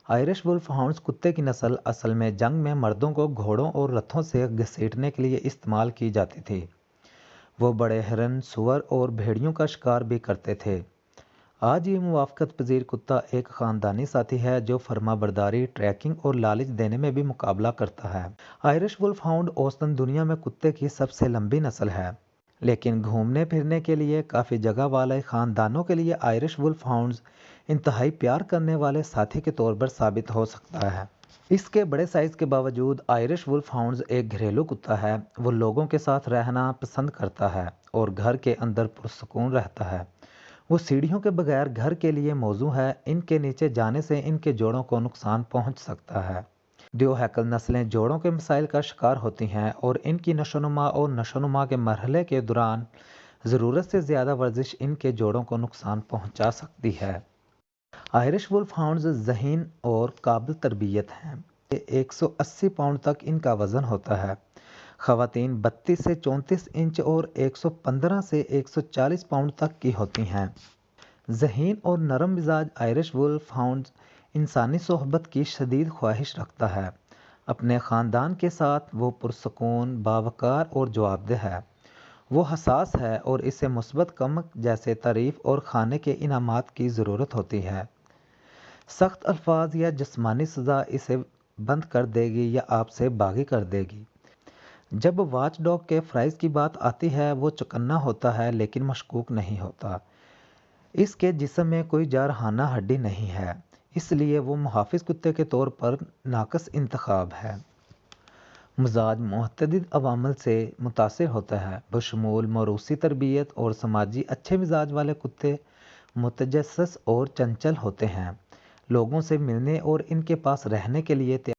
Irish wolf ہاؤنڈز کتے کی نسل اصل میں جنگ میں مردوں کو گھوڑوں اور رتھوں سے گھسیٹنے کے لیے استعمال کی جاتی تھی۔ وہ بڑے ہرن، سور اور بھیڑیوں کا شکار بھی کرتے تھے۔ آج یہ موافقت پذیر کتا ایک خاندانی ساتھی ہے جو فرما برداری، ٹریکنگ اور لالچ دینے میں بھی مقابلہ کرتا ہے۔ آئرش وولف ہاؤنڈ اوسطاً دنیا میں کتے کی سب سے لمبی نسل ہے، لیکن گھومنے پھرنے کے لیے کافی جگہ والے خاندانوں کے لیے آئرش وولف ہاؤنڈز انتہائی پیار کرنے والے ساتھی کے طور پر ثابت ہو سکتا ہے۔ اس کے بڑے سائز کے باوجود آئرش وولف ہاؤنڈز ایک گھریلو کتا ہے۔ وہ لوگوں کے ساتھ رہنا پسند کرتا ہے اور گھر کے اندر پرسکون رہتا ہے۔ وہ سیڑھیوں کے بغیر گھر کے لیے موزوں ہے۔ ان کے نیچے جانے سے ان کے جوڑوں کو نقصان پہنچ سکتا ہے۔ ڈیو ہیکل نسلیں جوڑوں کے مسائل کا شکار ہوتی ہیں اور ان کی نشوونما اور نشوونما کے مرحلے کے دوران ضرورت سے زیادہ ورزش ان کے جوڑوں کو نقصان پہنچا سکتی ہے۔ آئرش وولف ہاؤنڈز ذہین اور قابل تربیت ہیں۔ 180 پاؤنڈ تک ان کا وزن ہوتا ہے۔ خواتین 32 سے 34 انچ اور 115 سے 140 پاؤنڈ تک کی ہوتی ہیں۔ ذہین اور نرم مزاج آئرش وولف ہاؤنڈ انسانی صحبت کی شدید خواہش رکھتا ہے۔ اپنے خاندان کے ساتھ وہ پرسکون، باوقار اور جواب دہ ہے۔ وہ حساس ہے اور اسے مثبت کمک جیسے تعریف اور کھانے کے انعامات کی ضرورت ہوتی ہے۔ سخت الفاظ یا جسمانی سزا اسے بند کر دے گی یا آپ سے باغی کر دے گی۔ جب واچ ڈاگ کے فرائض کی بات آتی ہے وہ چکنا ہوتا ہے لیکن مشکوک نہیں ہوتا۔ اس کے جسم میں کوئی جارحانہ ہڈی نہیں ہے، اس لیے وہ محافظ کتے کے طور پر ناقص انتخاب ہے۔ مزاج متعدد عوامل سے متاثر ہوتا ہے، بشمول موروثی تربیت اور سماجی۔ اچھے مزاج والے کتے متجسس اور چنچل ہوتے ہیں، لوگوں سے ملنے اور ان کے پاس رہنے کے لیے